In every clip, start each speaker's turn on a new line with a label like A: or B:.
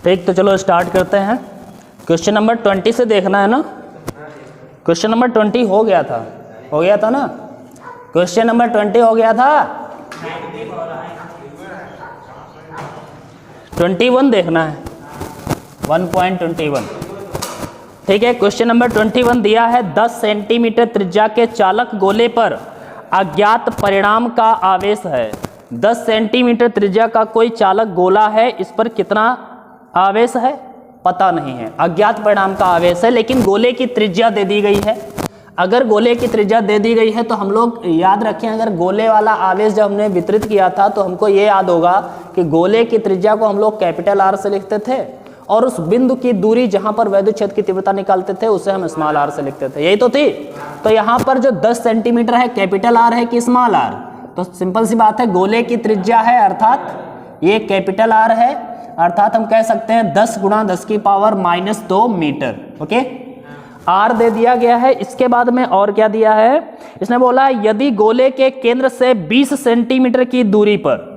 A: ठीक, तो चलो स्टार्ट करते हैं। क्वेश्चन नंबर 20 से देखना है ना। क्वेश्चन नंबर 20 हो गया था ना। क्वेश्चन नंबर 20 हो गया था। 21 देखना है, 1.21। ठीक है, क्वेश्चन नंबर 21 दिया है 10 सेंटीमीटर त्रिज्या के चालक गोले पर अज्ञात परिमाण का आवेश है। 10 सेंटीमीटर त्रिज्या का कोई चालक गोला है, इस पर कितना आवेश है पता नहीं है, अज्ञात परिमाण का आवेश है, लेकिन गोले की त्रिज्या दे दी गई है। अगर गोले की त्रिज्या दे दी गई है तो हम लोग याद रखें, अगर गोले वाला आवेश जब हमने वितरित किया था तो हमको ये याद होगा कि गोले की त्रिज्या को हम लोग कैपिटल आर से लिखते थे और उस बिंदु की दूरी जहां पर वैद्युत क्षेत्र की तीव्रता निकालते थे उसे हम स्मॉल आर से लिखते थे, यही तो थी। तो यहाँ पर जो 10 सेंटीमीटर है कैपिटल आर है कि स्मॉल आर, तो सिंपल सी बात है, गोले की त्रिज्या है अर्थात ये कैपिटल आर है, अर्थात हम कह सकते हैं 10 × 10⁻² मीटर। ओके, आर दे दिया गया है। इसके बाद में और क्या दिया है, इसने बोला यदि गोले के केंद्र से 20 सेंटीमीटर की दूरी पर,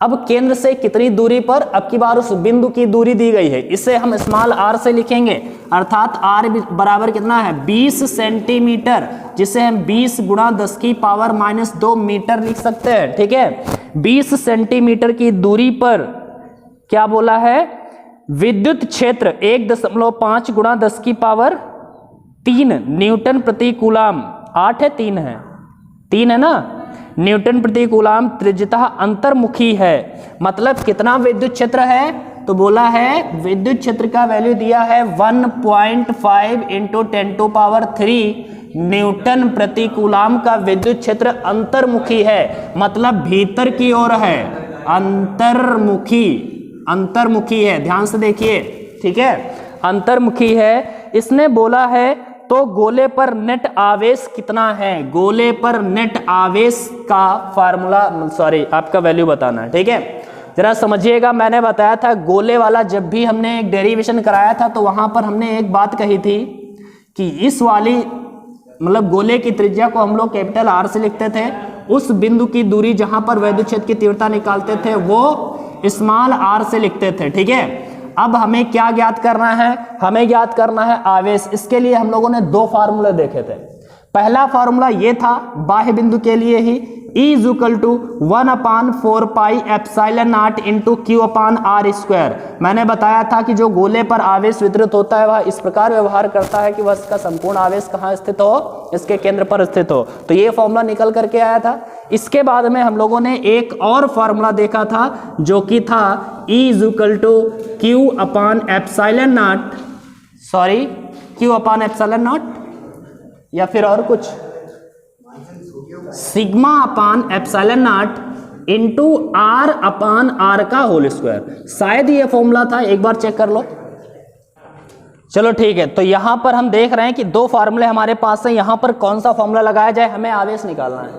A: अब केंद्र से कितनी दूरी पर, अब की बार उस बिंदु की दूरी दी गई है, इसे हम स्मॉल आर से लिखेंगे, अर्थात आर बराबर कितना है 20 सेंटीमीटर, जिसे हम 20 × 10⁻² मीटर लिख सकते हैं। ठीक है, 20 सेंटीमीटर की दूरी पर क्या बोला है, विद्युत क्षेत्र 1.5 × 10⁻³ न्यूटन प्रति कूलाम, 8 है 3 है ना, न्यूटन प्रति कूलाम त्रिज्यता अंतर्मुखी है। मतलब कितना विद्युत क्षेत्र है, तो बोला है विद्युत क्षेत्र का वैल्यू दिया है 1.5 × 10⁻³ न्यूटन प्रति कूलाम का विद्युत क्षेत्र अंतर्मुखी है, मतलब भीतर की ओर है, अंतर्मुखी है, ध्यान से देखिए। ठीक है, अंतर्मुखी है। इसने बोला है तो गोले पर नेट आवेश कितना है, गोले पर नेट आवेश का फार्मूला, आपका वैल्यू बताना है। ठीक है, जरा समझिएगा, मैंने बताया था गोले वाला जब भी हमने एक डेरिवेशन कराया था तो वहां पर हमने एक बात कही थी कि इस वाली मतलब गोले की त्रिज्या को हम लोग कैपिटल आर से लिखते थे, उस बिंदु की दूरी जहां पर वैद्युत क्षेत्र की तीव्रता निकालते थे वो स्मॉल आर से लिखते थे। ठीक है, अब हमें क्या ज्ञात करना है, हमें ज्ञात करना है आवेश। इसके लिए हम लोगों ने 2 फार्मूले देखे थे। पहला फार्मूला ये था बाह्य बिंदु के लिए ही, E = 1/4πε0 Q/r²। मैंने बताया था कि जो गोले पर आवेश वितरित होता है वह इस प्रकार व्यवहार करता है कि वह इसका संपूर्ण आवेश कहाँ स्थित हो, इसके केंद्र पर स्थित हो। तो ये फॉर्मूला निकल करके आया था। इसके बाद में हम लोगों ने एक और फार्मूला देखा था जो कि था E = Q/ε0 या फिर और कुछ σ/ε0 r/r²। शायद ये फॉर्मूला था, एक बार चेक कर लो। चलो ठीक है, तो यहां पर हम देख रहे हैं कि 2 फार्मूले हमारे पास हैं। यहां पर कौन सा फॉर्मूला लगाया जाए, हमें आवेश निकालना है।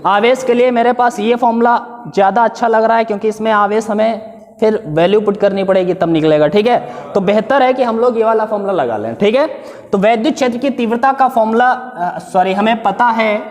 A: आवेश के लिए मेरे पास ये फॉर्मूला ज्यादा अच्छा लग रहा है क्योंकि इसमें आवेश हमें फिर वैल्यू पुट करनी पड़ेगी तब निकलेगा। ठीक है, तो बेहतर है कि हम लोग ये वाला फॉर्मूला लगा लें। ठीक है, तो वैद्युत क्षेत्र की तीव्रता का फॉर्मूला हमें पता है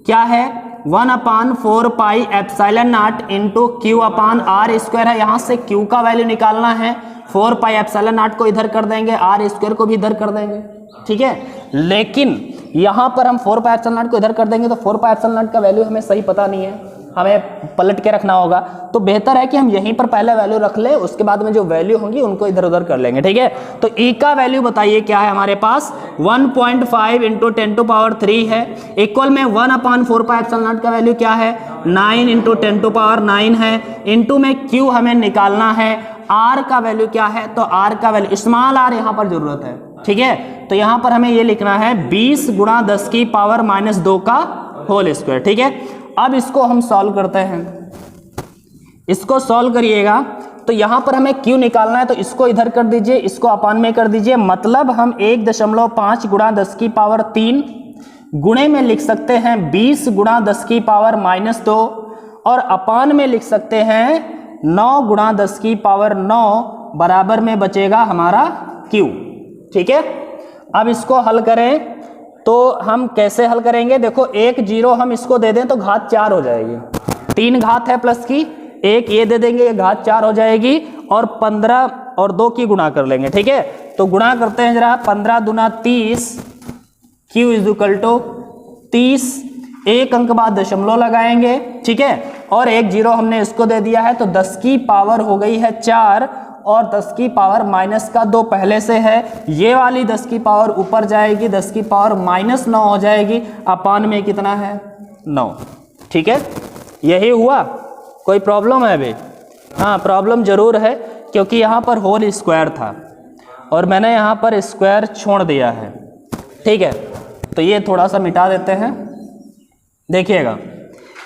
A: क्या है, 1/4πε0 Q/r² है। यहां से Q का वैल्यू निकालना है, 4πε0 को इधर कर देंगे, r² को भी इधर कर देंगे। ठीक है, लेकिन यहां पर हम 4πε0 को इधर कर देंगे तो 4πε0 का वैल्यू हमें सही पता नहीं है, हमें पलट के रखना होगा। तो बेहतर है कि हम यहीं पर पहले वैल्यू रख ले, उसके बाद में जो वैल्यू होंगी उनको इधर उधर कर लेंगे। ठीक है, तो E का वैल्यू बताइए क्या है हमारे पास, 1.5 × 10⁻³ है, इक्वल में 1/4πε0 का वैल्यू क्या है, 9 × 10⁻9 है, इनटू में Q हमें निकालना है, R का वैल्यू क्या है, तो R का वैल्यू स्मॉल r यहाँ पर जरूरत है। ठीक है, तो यहाँ पर हमें ये लिखना है 20 × 10⁻²। ठीक है, अब इसको हम सॉल्व करते हैं। इसको सॉल्व करिएगा तो यहां पर हमें Q निकालना है, तो इसको इधर कर दीजिए, इसको अपान में कर दीजिए, मतलब हम 1.5 × 10⁻³ गुणे में लिख सकते हैं 20 × 10⁻² और अपान में लिख सकते हैं 9 × 10⁻9 बराबर में बचेगा हमारा Q। ठीक है, अब इसको हल करें तो हम कैसे हल करेंगे, देखो 1 0 हम इसको दे दें तो घात 4 हो जाएगी, 3 घात है प्लस की, 1 ये दे देंगे, ये घात 4 हो जाएगी, और 15 और 2 की गुणा कर लेंगे, ठीक है। तो गुणा करते हैं जरा, 15 दूना 30, Q इज इक्वल टू 30, एक अंक बाद दशमलव लगाएंगे, ठीक है, और एक जीरो हमने इसको दे दिया है, तो 10 की पावर हो गई है 4 और 10 की पावर -2 पहले से है। ये वाली 10 की पावर ऊपर जाएगी, 10 की पावर -9 हो जाएगी, अपान में कितना है 9, ठीक है। यही हुआ, कोई प्रॉब्लम है अभी? हाँ प्रॉब्लम जरूर है, क्योंकि यहाँ पर होल स्क्वायर था और मैंने यहाँ पर स्क्वायर छोड़ दिया है, ठीक है। तो ये थोड़ा सा मिटा देते हैं, देखिएगा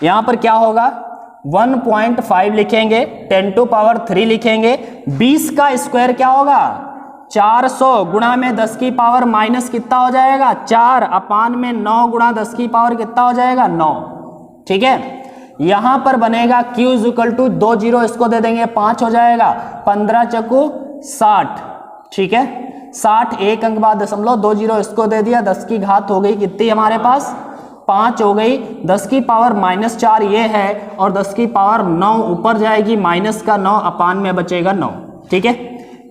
A: यहाँ पर क्या होगा, 1.5 लिखेंगे, 10 टू पावर 3 लिखेंगे, 20 का स्क्वायर क्या होगा 400 गुणा में 10 की पावर माइनस कितना हो जाएगा 4, अपान में 9 गुणा 10 की पावर कितना हो जाएगा 9, ठीक है। यहां पर बनेगा Q is equal to 2 zero इसको दे देंगे 5 हो जाएगा, 15 चक्कू 60, ठीक है, 60 एक अंक बाद दशमलव 2 जीरो इसको दे दिया, 10 की घात हो गई कितनी हमारे पास 5 हो गई, 10 की पावर -4 ये है और 10 की पावर 9 ऊपर जाएगी, माइनस का 9 अपान में बचेगा 9, ठीक है।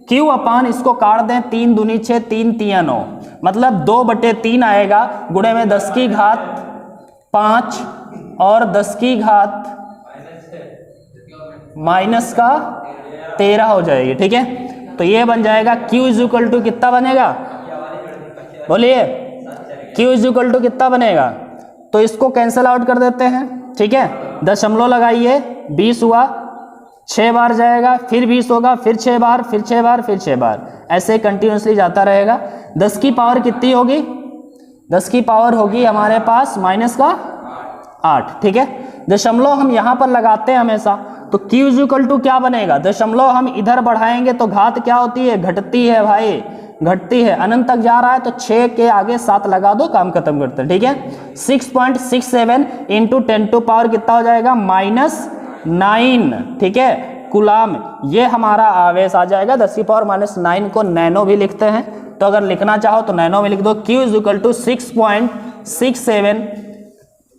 A: Q अपान इसको काट दें, 3 दूनी 6, 3 तिया 9, मतलब 2/3 आएगा, गुणे में 10 की घात 5 और 10 की घात -13 हो जाएगी, ठीक है। तो ये बन जाएगा Q इज इक्वल टू कितना बनेगा, बोलिए Q इज इक्वल टू कितना बनेगा, तो इसको कैंसिल आउट कर देते हैं, ठीक है। दशमलव लगाइए, 20 हुआ, 6 बार जाएगा, फिर 20 होगा, फिर 6 बार, फिर 6 बार, फिर 6 बार, ऐसे कंटिन्यूसली जाता रहेगा। 10 की पावर कितनी होगी, 10 की पावर होगी हमारे पास -8, ठीक है। दशमलव हम यहाँ पर लगाते हैं हमेशा, तो Q इज इक्वल टू क्या बनेगा, दशमलव हम इधर बढ़ाएंगे तो घात क्या होती है, घटती है भाई, घटती है, अनंत तक जा रहा है तो 6 के आगे 7 लगा दो, काम खत्म करते हैं, ठीक है। 6.67 इंटू 10 टू पावर कितना हो जाएगा -9, ठीक है, कूलाम, ये हमारा आवेश आ जाएगा। 10 की पावर -9 को नैनो भी लिखते हैं, तो अगर लिखना चाहो तो नैनो में लिख दो, Q is equal to 6.67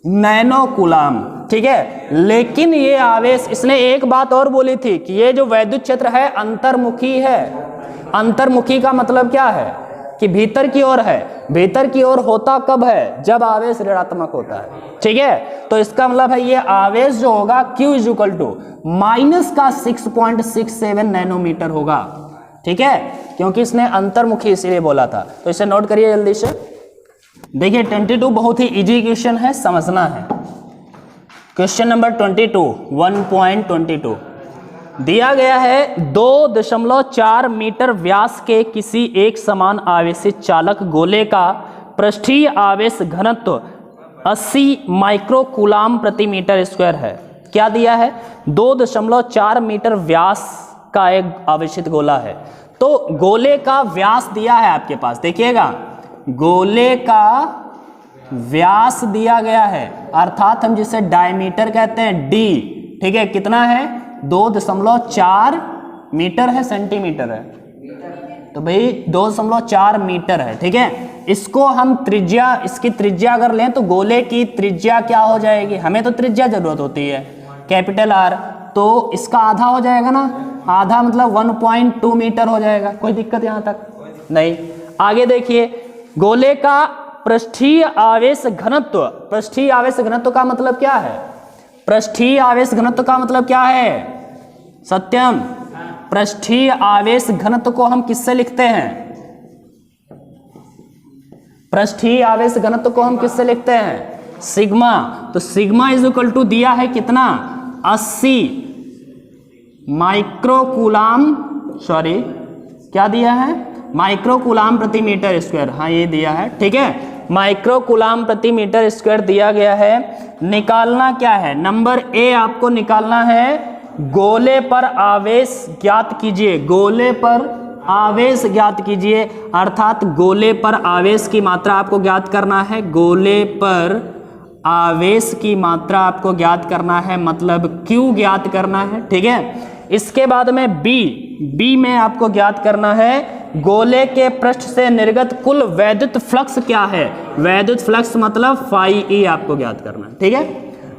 A: nano coulomb, ठीक है। लेकिन ये आवेश, इसने एक बात और बोली थी कि ये जो वैद्युत क्षेत्र है अंतर्मुखी है। अंतर्मुखी का मतलब क्या है कि भीतर की ओर है, भीतर की ओर होता कब है, जब आवेश ऋणात्मक होता है, ठीक है। तो इसका मतलब है ये आवेश जो होगा Q is equal to -6.67 nanometre होगा, ठीक है, क्योंकि इसने अंतर्मुखी इसीलिए बोला था। तो इसे नोट करिए जल्दी से, देखिए 22 बहुत ही इजी क्वेश्चन है, समझना है। क्वेश्चन नंबर 22, 1.22 दिया गया है 2.4 मीटर व्यास के किसी एक समान आवेशित चालक गोले का पृष्ठीय आवेश घनत्व 80 माइक्रो कूलाम प्रति मीटर स्क्वायर है। क्या दिया है, 2.4 मीटर व्यास का एक आवेशित गोला है, तो गोले का व्यास दिया है आपके पास, देखिएगा गोले का व्यास दिया गया है, अर्थात हम जिसे डायमीटर कहते हैं D, ठीक है, कितना है 2.4 मीटर है, सेंटीमीटर है, तो भाई 2.4 मीटर है, ठीक है। इसको हम त्रिज्या, इसकी त्रिज्या अगर लें तो गोले की त्रिज्या क्या हो जाएगी, हमें तो त्रिज्या जरूरत होती है कैपिटल R, तो इसका आधा हो जाएगा ना, आधा मतलब 1.2 मीटर हो जाएगा, कोई दिक्कत यहाँ तक नहीं। आगे देखिए, गोले का पृष्ठीय आवेश घनत्व, पृष्ठीय आवेश घनत्व का मतलब क्या है, पृष्ठीय आवेश घनत्व का मतलब क्या है सत्यम, पृष्ठीय आवेश घनत्व को हम किससे लिखते हैं, पृष्ठीय आवेश घनत्व को हम किससे लिखते हैं, सिग्मा। तो सिग्मा इज इक्वल टू दिया है कितना 80 माइक्रो कूलाम, सॉरी क्या दिया है, माइक्रो कूलाम प्रति मीटर स्क्वायर, हाँ ये दिया है, ठीक है, माइक्रो कूलाम प्रति मीटर स्क्वायर दिया गया है। निकालना क्या है, नंबर ए आपको निकालना है, गोले पर आवेश ज्ञात कीजिए, गोले पर आवेश ज्ञात कीजिए, अर्थात गोले पर आवेश की मात्रा आपको ज्ञात करना है, गोले पर आवेश की मात्रा आपको ज्ञात करना है, मतलब Q ज्ञात करना है, ठीक है। इसके बाद में बी में आपको ज्ञात करना है गोले के पृष्ठ से निर्गत कुल वैद्युत फ्लक्स क्या है, वैद्युत फ्लक्स मतलब फाई ई आपको ज्ञात करना है, ठीक है।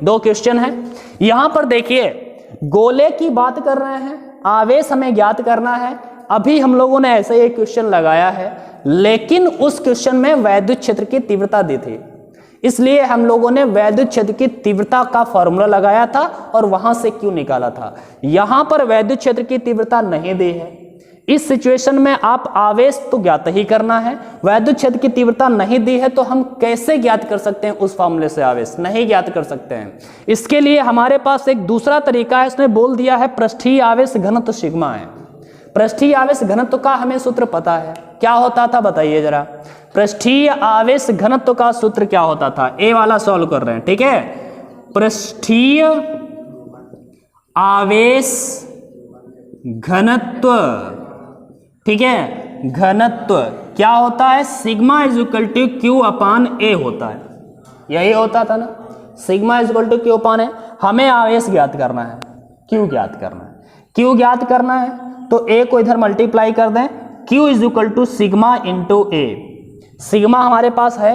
A: 2 क्वेश्चन है यहां पर, देखिए गोले की बात कर रहे हैं, आवेश हमें ज्ञात करना है, अभी हम लोगों ने ऐसे एक क्वेश्चन लगाया है, लेकिन उस क्वेश्चन में वैद्युत क्षेत्र की तीव्रता दी थी, इसलिए हम लोगों ने वैद्युत क्षेत्र की तीव्रता का फॉर्मूला लगाया था और वहां से क्यों निकाला था। यहां पर वैद्युत क्षेत्र की तीव्रता नहीं दी है। इस सिचुएशन में आप आवेश तो ज्ञात ही करना है, वैद्युत क्षेत्र की तीव्रता नहीं दी है, तो हम कैसे ज्ञात कर सकते हैं उस फॉर्मूले से आवेश? नहीं ज्ञात कर सकते हैं। इसके लिए हमारे पास एक दूसरा तरीका है, इसने बोल दिया है पृष्ठीय आवेश घनत्व सिग्मा है। पृष्ठीय आवेश घनत्व का हमें सूत्र पता है, क्या होता था बताइए जरा। पृष्ठीय आवेश घनत्व का सूत्र क्या होता था? ए वाला सॉल्व कर रहे हैं, ठीक है। पृष्ठीय आवेश घनत्व, ठीक है, घनत्व क्या होता है? Sigma is equal to Q upon A होता है, यही होता था ना, sigma is equal to Q upon A. हमें आवेश ज्ञात करना है, क्यू ज्ञात करना है। क्यू ज्ञात करना है तो ए को इधर मल्टीप्लाई कर दें, Q is equal to sigma into A. Sigma हमारे पास है,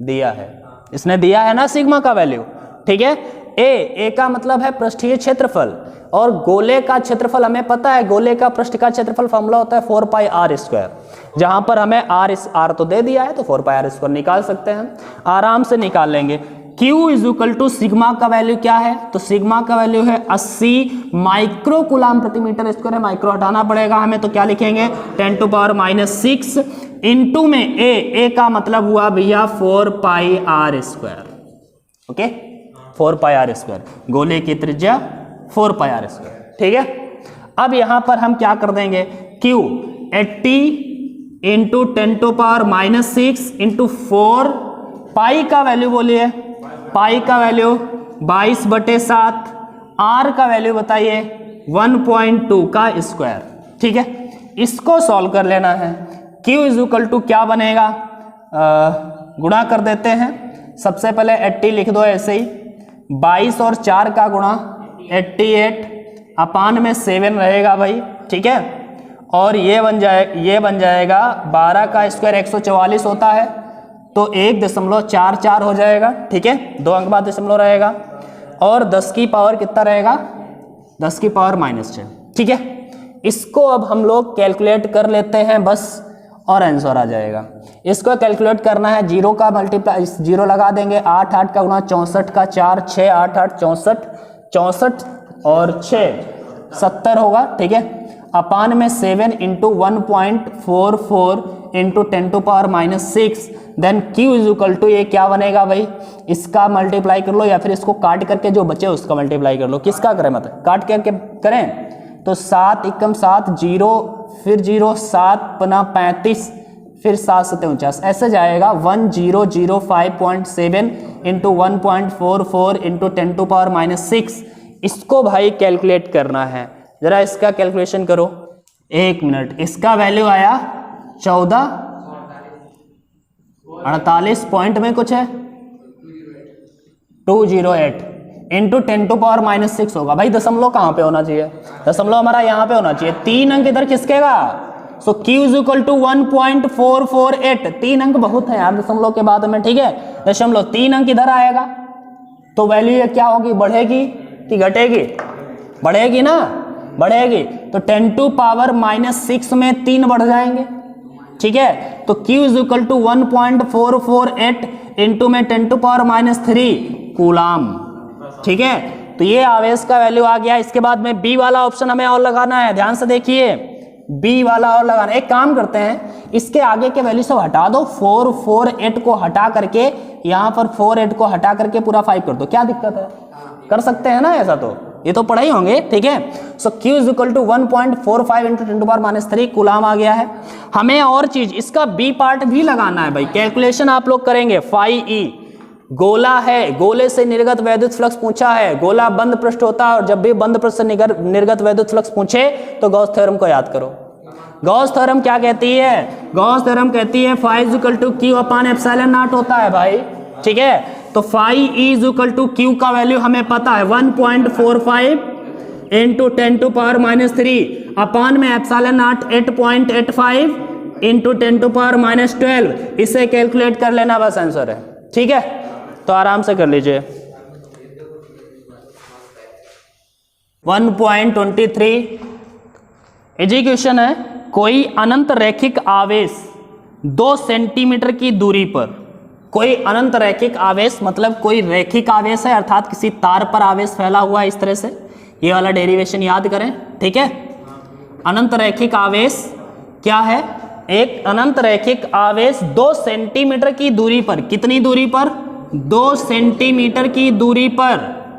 A: दिया है, इसने दिया है ना सिग्मा का वैल्यू, ठीक है। ए का मतलब है पृष्ठीय क्षेत्रफल, और गोले का क्षेत्रफल हमें पता है, गोले का पृष्ठ का क्षेत्रफल फॉर्मूला होता है 4 पाई आर स्क्वायर, जहां पर हमें आर तो दे दिया है तो 4 पाई आर स्क्वायर निकाल सकते हैं, आराम से निकाल लेंगे। Q is equal to sigma का वैल्यू क्या है? तो सिग्मा का वैल्यू है 80 माइक्रो कूलाम प्रति मीटर स्क्वायर है, माइक्रो हटाना पड़ेगा हमें, तो क्या लिखेंगे 10⁻⁻⁶ इंटू में ए का मतलब हुआ भैया 4 pi R square, okay, 4 pi R square, गोले की त्रिज्या 4 पाई आर स्क्वायर, ठीक है। अब यहां पर हम क्या कर देंगे, Q 80 इंटू 10⁻⁻6 इंटू 4, पाई का वैल्यू बोलिए, पाई का वैल्यू 22/7, आर का वैल्यू बताइए 1.2 का स्क्वायर, ठीक है। इसको सॉल्व कर लेना है। Q इज इक्वल टू क्या बनेगा, गुणा कर देते हैं। सबसे पहले 80 लिख दो ऐसे ही, 22 और 4 का गुणा 88 अपान में 7 रहेगा भाई, ठीक है। और ये बन जाएगा 12 का स्क्वायर 144 होता है, तो 1.44 हो जाएगा, ठीक है, 2 अंक बाद दशमलव रहेगा, और 10 की पावर कितना रहेगा, 10 की पावर -6, ठीक है। इसको अब हम लोग कैलकुलेट कर लेते हैं बस, और आंसर आ जाएगा। इसको कैलकुलेट करना है, जीरो का मल्टीप्लाई, जीरो लगा देंगे, 8 8 का गुणा 64 का 4, 6 8 8 64, 64 और 6 70 होगा, ठीक है, अपान में 7 into 1.44 into 10⁻⁻6, then Q is equal to ये क्या बनेगा भाई, इसका मल्टीप्लाई कर लो या फिर इसको काट करके जो बचे उसका मल्टीप्लाई कर लो। किसका करें, मतलब काट करके करें तो 7 एकम 7 जीरो, फिर 0 7 पना 35, फिर 7 7 49, ऐसे जाएगा 1005.7 इंटू 1.44 इंटू 10⁻⁻6। इसको भाई कैलकुलेट करना है, जरा इसका कैलकुलेशन करो, 1 मिनट। इसका वैल्यू आया 48 पॉइंट में कुछ है 208 इंटू 10⁻⁻6 होगा। भाई दशमलव कहाँ पे होना चाहिए, दशमलव हमारा यहाँ पे होना चाहिए, 3 अंक इधर खिसकेगा, सो Q इज इक्वल टू 1.448, 3 अंक बहुत है यार दशमलव के बाद में, ठीक है, दशमलव 3 अंक इधर आएगा, तो वैल्यू ये क्या होगी, बढ़ेगी कि घटेगी, बढ़ेगी ना, बढ़ेगी, तो 10⁻⁻6 में 3 बढ़ जाएंगे, ठीक है। तो Q is equal to 1.448 into में 10⁻⁻3 कूलाम, ठीक है। तो ये आवेश का वैल्यू आ गया। इसके बाद में बी वाला ऑप्शन हमें और लगाना है, ध्यान से देखिए, बी वाला और लगाना। एक काम करते हैं, इसके आगे के वैल्यू सब हटा दो, 448 को हटा करके यहाँ पर 48 को हटा करके पूरा 5 कर दो, क्या दिक्कत है, कर सकते हैं ना ऐसा, तो ये तो पढ़े ही होंगे, ठीक है। So Q is equal to 1.45 into 10⁻⁻3 coulomb आ गया है। हमें और चीज इसका बी पार्ट भी लगाना है भाई, कैलकुलेशन आप लोग करेंगे। φe गोला है, गोले से निर्गत वैद्युत फ्लक्स पूछा है, गोला बंद पृष्ठ होता है, और जब भी बंद पृष्ठ से निर्गत वैद्युत फ्लक्स पूछे तो गॉस थ्योरम को याद करो। गॉस थ्योरम क्या कहती है, गॉस थ्योरम कहती है φ is equal to Q upon epsilon naught होता है भाई, ठीक है। तो φe is equal to Q का वैल्यू हमें पता है 1.45 इंटू 10⁻⁻3 अपान में एप्सिलॉन नॉट 8.85 इंटू 10⁻⁻12, इसे कैलकुलेट कर लेना, बस आंसर है, ठीक है। तो आराम से कर लीजिए, 1.23 इजी क्वेश्चन है। कोई अनंत रैखिक आवेश 2 सेंटीमीटर की दूरी पर, कोई अनंत रैखिक आवेश मतलब कोई रैखिक आवेश है, अर्थात किसी तार पर आवेश फैला हुआ है इस तरह से, ये वाला डेरिवेशन याद करें, ठीक है। अनंत रैखिक आवेश क्या है? एक अनंत रैखिक आवेश 2 सेंटीमीटर की दूरी पर, कितनी दूरी पर? 2 सेंटीमीटर की दूरी पर,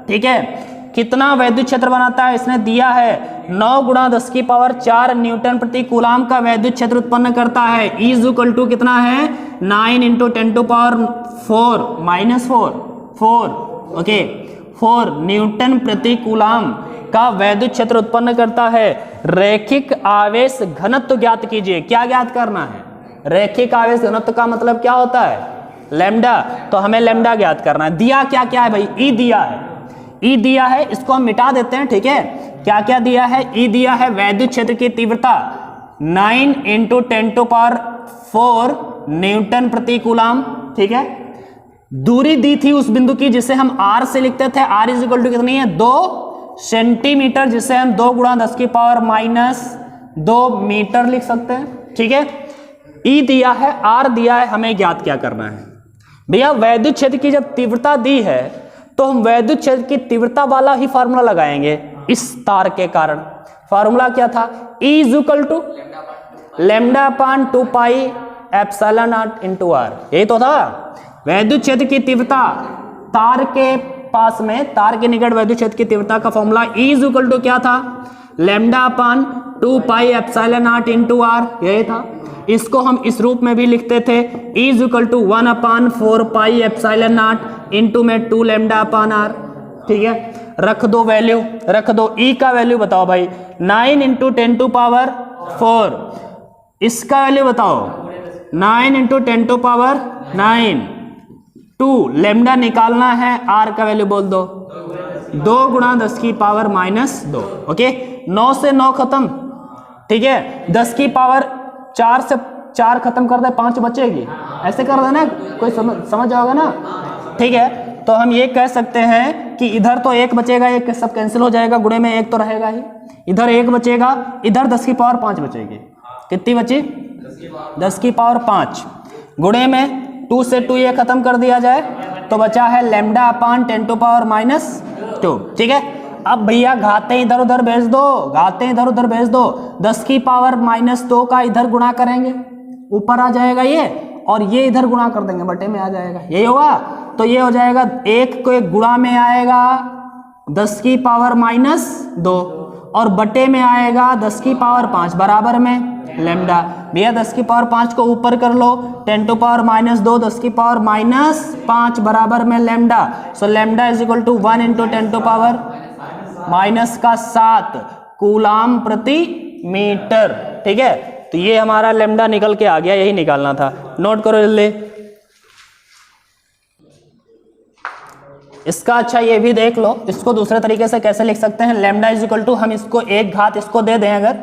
A: ठीक है। कितना वैद्युत क्षेत्र बनाता है? इसने दिया है 9 गुणा 10 की पावर 4 न्यूटन प्रति कूलाम का वैद्युत क्षेत्र उत्पन्न करता है। E इक्वल टू कितना है? 9 into 10 to power 4 minus 4 okay 4 newton प्रति कूलाम का वैद्युत क्षेत्र उत्पन्न करता है। रैखिक आवेश घनत्व ज्ञात कीजिए। क्या ज्ञात करना है? रैखिक आवेश घनत्व का मतलब क्या होता है? लैम्डा। तो हमें लैम्डा ज्ञात करना है। दिया क्या क्या है भाई? ई दिया है, ई दिया है, इसको हम मिटा देते हैं, ठीक है। क्या क्या दिया है? ई दिया है वैद्युत क्षेत्र की तीव्रता 9 इंटू 10 टू पावर 4 न्यूटन प्रति कूलाम, ठीक है। दूरी दी थी उस बिंदु की जिसे हम आर से लिखते थे। आर इज इक्वल टू कितनी है? 2 सेंटीमीटर, जिसे हम 2 गुणा 10 की पावर माइनस 2 मीटर लिख सकते हैं, ठीक है। ई दिया है, आर दिया है, हमें ज्ञात क्या करना है भैया? वैद्युत क्षेत्र की जब तीव्रता दी है तो हम वैद्युत क्षेत्र की तीव्रता वाला ही फार्मूला लगाएंगे इस तार के कारण। फार्मूला क्या था? E is equal to lambda upon 2 pi epsilon naught into R, यही तो था। वैद्युत क्षेत्र की तीव्रता तार के पास में, तार के निकट वैद्युत क्षेत्र की तीव्रता का formula E is equal to क्या था? Lambda upon 2 pi epsilon naught into R, यही था। इसको हम इस रूप में भी लिखते थे, E is equal to 1 upon 4 pi epsilon naught into में 2 लैम्डा अपान आर, ठीक है। रख दो वैल्यू, रख दो। E का वैल्यू बताओ भाई, 9 इंटू 10 टू पावर 4। इसका वैल्यू बताओ, 9 इंटू 10 टू पावर 9। 2 लैम्डा निकालना है, R का वैल्यू बोल दो, 2 गुणा 10 की पावर माइनस 2, ओके। 9 से 9 खत्म, ठीक है। 10 की पावर 4 से 4 खत्म कर दे, 5 बचेगी, ऐसे कर देना, कोई समझ जाओगे ना, ठीक है। तो हम ये कह सकते हैं कि इधर तो 1 बचेगा, एक सब कैंसिल हो जाएगा, गुणे में 1 तो रहेगा ही, इधर 1 बचेगा, इधर 10 की पावर 5 बचेगी। कितनी बची? 10 की पावर 5। गुणे में 2 से 2 ये खत्म कर दिया जाए तो बचा है lambda upon 10 to power minus 2, ठीक है। अब भैया घाते इधर उधर भेज दो, घाते इधर उधर भेज दो। 10 की पावर माइनस 2 का इधर गुणा करेंगे, ऊपर आ जाएगा ये, और ये इधर गुणा कर देंगे, बटे में आ जाएगा, यही होगा। तो ये हो जाएगा, 1 को 1 गुणा में आएगा 10 की पावर माइनस 2, और बटे में आएगा 10 की पावर 5 बराबर में लैम्डा। भैया 10 की पावर 5 को ऊपर कर लो, 10 टू पावर माइनस 2, 10 की पावर माइनस 5 बराबर में lambda. So lambda is equal to 1 into 10 to power minus का 7 कूलाम प्रति मीटर, ठीक है। तो ये हमारा लैम्डा निकल के आ गया, यही निकालना था। नोट करो जल्दी इसका। अच्छा ये भी देख लो, इसको दूसरे तरीके से कैसे लिख सकते हैं? लैम्डा इज इक्वल टू, हम इसको 1 घात इसको दे दें, अगर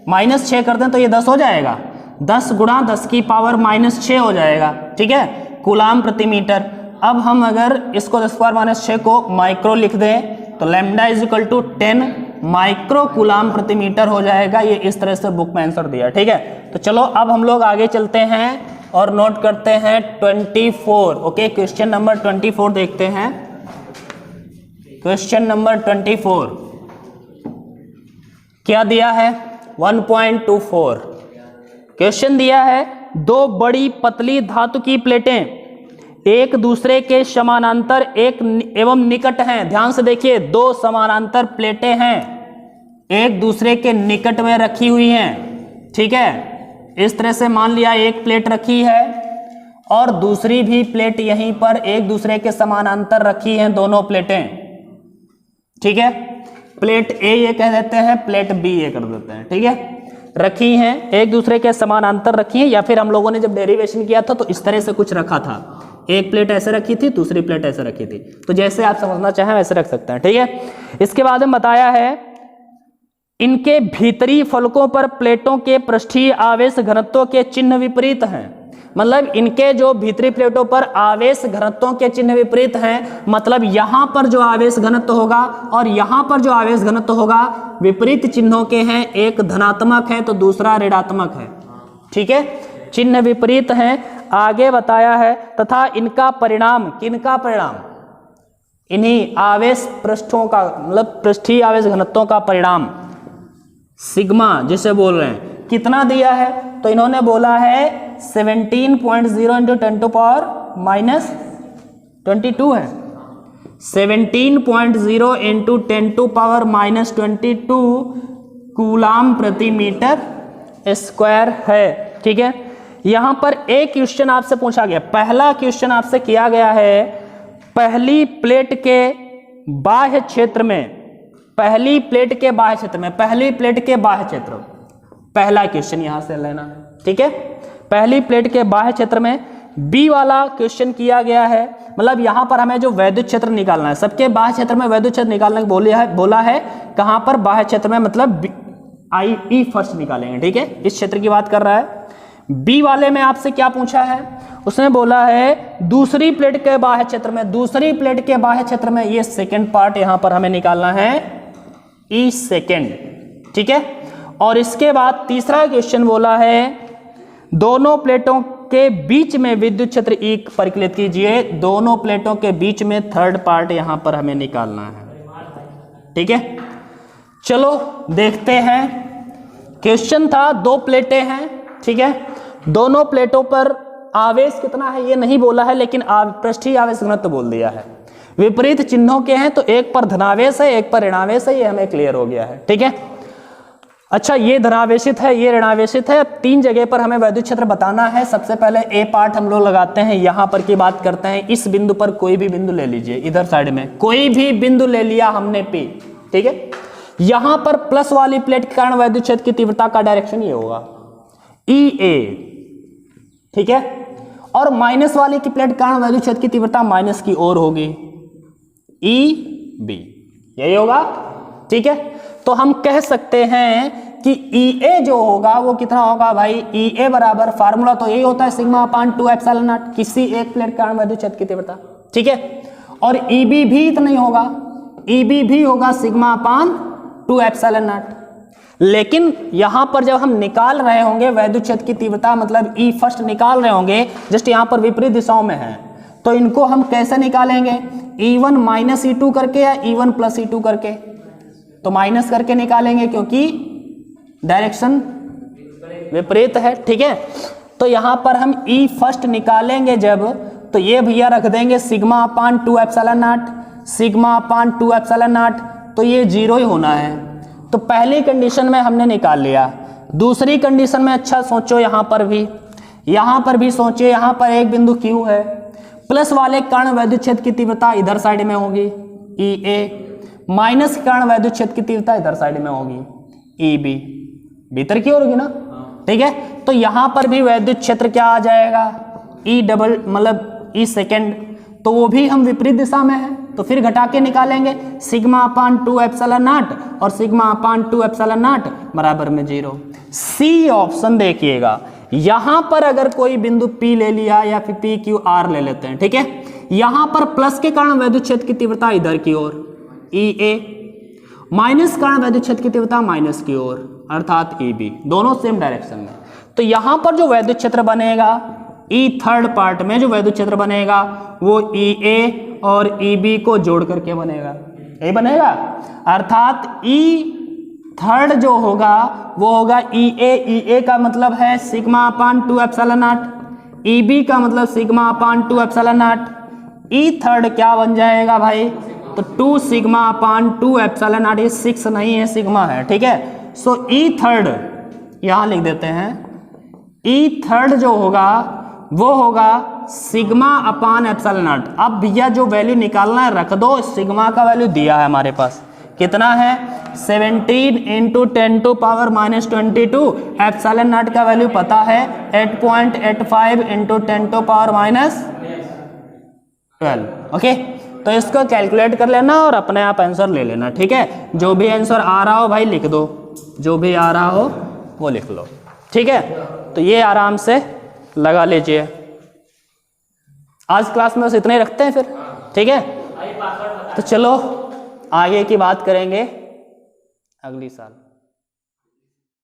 A: माइनस 6 कर दें तो ये 10 हो जाएगा, 10 गुणा 10 की पावर माइनस 6 हो जाएगा, ठीक है, कूलाम प्रति मीटर। अब हम अगर इसको 10 पावर माइनस 6 को माइक्रो लिख दें तो lambda is equal to 10 micro coulomb प्रति मीटर हो जाएगा। ये इस तरह से बुक में आंसर दिया, ठीक है। तो चलो अब हम लोग आगे चलते हैं और नोट करते हैं 24, ओके। क्वेश्चन नंबर 24 देखते हैं। क्वेश्चन नंबर 24 क्या दिया है? 1.24 क्वेश्चन दिया है, 2 बड़ी पतली धातु की प्लेटें एक दूसरे के समानांतर एक एवं निकट हैं। ध्यान से देखिए, 2 समानांतर प्लेटें हैं, एक दूसरे के निकट में रखी हुई हैं, ठीक है। इस तरह से मान लिया एक प्लेट रखी है और दूसरी भी प्लेट यहीं पर एक दूसरे के समानांतर रखी हैं, दोनों प्लेटें, ठीक है। प्लेट ए ये कह देते हैं, प्लेट बी ये कर देते हैं, ठीक है। रखी हैं, एक दूसरे के समानांतर रखी हैं, या फिर हम लोगों ने जब डेरिवेशन किया था तो इस तरह से कुछ रखा था, एक प्लेट ऐसे रखी थी, दूसरी प्लेट ऐसे रखी थी। तो जैसे आप समझना चाहें वैसे रख सकते हैं, ठीक है। इसके बाद में बताया है, इनके भीतरी फलकों पर प्लेटों के पृष्ठीय आवेश घनत्व के चिन्ह विपरीत हैं। मतलब इनके जो भीतरी प्लेटों पर आवेश घनत्वों के चिन्ह विपरीत हैं, मतलब यहां पर जो आवेश घनत्व होगा और यहां पर जो आवेश घनत्व होगा विपरीत चिन्हों के हैं, एक धनात्मक है तो दूसरा ऋणात्मक है। ठीक है, चिन्ह विपरीत हैं, आगे बताया है। तथा इनका परिणाम, किनका परिणाम, इन्हीं आवेश पृष्ठों का, मतलब पृष्ठीय आवेश घनत्वों का परिणाम सिग्मा जिसे बोल रहे हैं, कितना दिया है, तो इन्होंने बोला है 17.0 इंटू 10 टू पावर माइनस 22 है। 17.0 into 10 to power minus 22 coulomb प्रति मीटर स्क्वायर है। ठीक है, यहां पर एक क्वेश्चन आपसे पूछा गया, पहला क्वेश्चन आपसे किया गया है पहली प्लेट के बाह्य क्षेत्र में, पहली प्लेट के बाह्य क्षेत्र में, पहली प्लेट के बाह्य क्षेत्र, पहला क्वेश्चन यहां से लेना है। ठीक है, पहली प्लेट के बाह्य क्षेत्र में बी वाला क्वेश्चन किया गया है, मतलब यहां पर हमें जो वैद्युत क्षेत्र निकालना है, सबके बाह्य क्षेत्र में वैद्युत क्षेत्र निकालने को बोला है कहां पर, बाह्य क्षेत्र में, मतलब ई फर्स्ट निकालेंगे। ठीक है, इस क्षेत्र की बात कर रहा है। बी वाले में आपसे क्या पूछा है, उसने बोला है दूसरी प्लेट के बाह्य क्षेत्र में, दूसरी प्लेट के बाह्य क्षेत्र में, ये सेकंड पार्ट यहां पर हमें निकालना है ई सेकंड। ठीक है, और इसके बाद तीसरा क्वेश्चन बोला है दोनों प्लेटों के बीच में विद्युत क्षेत्र ई परिकलित कीजिए, दोनों प्लेटों के बीच में थर्ड पार्ट यहां पर हमें निकालना है। ठीक है, चलो देखते हैं। क्वेश्चन था दो प्लेटें हैं, ठीक है, दोनों प्लेटों पर आवेश कितना है ये नहीं बोला है, लेकिन पृष्ठीय आवेश घनत्व बोल दिया है। विपरीत चिन्हों के हैं तो एक पर धनावेश है एक पर ऋणावेश है, ये हमें क्लियर हो गया है। ठीक है, अच्छा ये धनावेशित है ये ऋणावेशित है, तीन जगह पर हमें वैद्युत क्षेत्र बताना है। सबसे पहले ए पार्ट हम लोग लगाते हैं, यहां पर की बात करते हैं। इस बिंदु पर कोई भी बिंदु ले लीजिए, इधर साइड में कोई भी बिंदु ले लिया हमने पी। ठीक है, यहां पर प्लस वाली प्लेट के कारण वैद्युत क्षेत्र की तीव्रता का डायरेक्शन ये होगा ई ए। ठीक है, और माइनस वाली की प्लेट के कारण वैद्युत क्षेत्र की तीव्रता माइनस की ओर होगी ई बी, यही होगा। ठीक है, तो हम कह सकते हैं कि ई ए जो होगा वो कितना होगा भाई, ई ए बराबर, फार्मूला तो यही होता है सिग्मा अपान 2 एप्सिलॉन नॉट, किसी एक प्लेट के कारण वैद्युत क्षेत्र की तीव्रता। ठीक है, और ई बी भी इतना ही होगा, ई बी भी होगा सिग्मा अपान 2 एप्सिलॉन नॉट। लेकिन यहां पर जब हम निकाल रहे होंगे वैद्युत क्षेत्र की तीव्रता, मतलब ई फर्स्ट निकाल रहे होंगे, जस्ट यहां पर विपरीत दिशाओं में है, तो इनको हम कैसे निकालेंगे, E1 माइनस E2 करके या E1 प्लस E2 करके, तो माइनस करके निकालेंगे क्योंकि डायरेक्शन विपरीत है। ठीक है, तो यहां पर हम ई फर्स्ट निकालेंगे जब, तो ये भैया रख देंगे sigma upon 2 epsilon not, sigma upon 2 epsilon not, तो ये जीरो ही होना है। तो पहली कंडीशन में हमने निकाल लिया। दूसरी कंडीशन में अच्छा सोचो, यहां पर भी सोचिए, यहां पर एक बिंदु Q है, प्लस वाले कारण वैद्युत क्षेत्र की तीव्रता इधर साइड में होगी ई ए, माइनस के कारण वैद्युत क्षेत्र की तीव्रता इधर साइड में होगी ई बी, भीतर की ओर होगी ना। ठीक है, तो यहां पर भी वैद्युत क्षेत्र क्या आ जाएगा, ई डबल, मतलब ई सेकेंड, तो वो भी हम विपरीत दिशा में है, तो फिर घटा के निकालेंगे सिग्मा अपान 2 एप्सिलॉन नॉट और सिग्मा अपान 2 एप्सिलॉन नॉट बराबर में 0। सी ऑप्शन देखिएगा, यहां पर अगर कोई बिंदु P ले लिया या फिर P Q R ले लेते हैं। ठीक है, यहां पर प्लस के कारण वैद्युत क्षेत्र की तीव्रता इधर की ओर ई ए, माइनस कारण वैद्युत क्षेत्र की तीव्रता माइनस की ओर अर्थात ई बी, दोनों सेम डायरेक्शन में। तो यहां पर जो वैद्युत क्षेत्र बनेगा ई थर्ड पार्ट में, जो वैद्युत क्षेत्र बनेगा वो ई ए और ई बी को जोड़ करके बनेगा, यही बनेगा, अर्थात ई थर्ड जो होगा वो होगा ई ए का मतलब है sigma upon 2 epsilon naught, E B का मतलब sigma upon 2 epsilon naught, E third क्या बन जाएगा भाई, तो 2 सिग्मा अपान 2 एप्सिलॉन नॉट, ये 6 नहीं है सिग्मा है। ठीक है, सो ई थर्ड यहां लिख देते हैं, ई थर्ड जो होगा वो होगा सिग्मा अपान एप्सिलॉन नॉट। अब भैया जो वैल्यू निकालना है रख दो, सिग्मा का वैल्यू दिया है हमारे पास, कितना है 17 into 10 to power minus 22, epsilon naught का वैल्यू पता है 8.85 into 10 to power minus 12। Okay, तो इसको कैलकुलेट कर लेना और अपने आप आंसर ले लेना। ठीक है, जो भी आंसर आ रहा हो भाई लिख दो, जो भी आ रहा हो वो लिख लो। ठीक है, तो ये आराम से लगा लीजिए। आज क्लास में बस इतना ही रखते हैं फिर, ठीक है। तो चलो आगे की बात करेंगे अगली साल।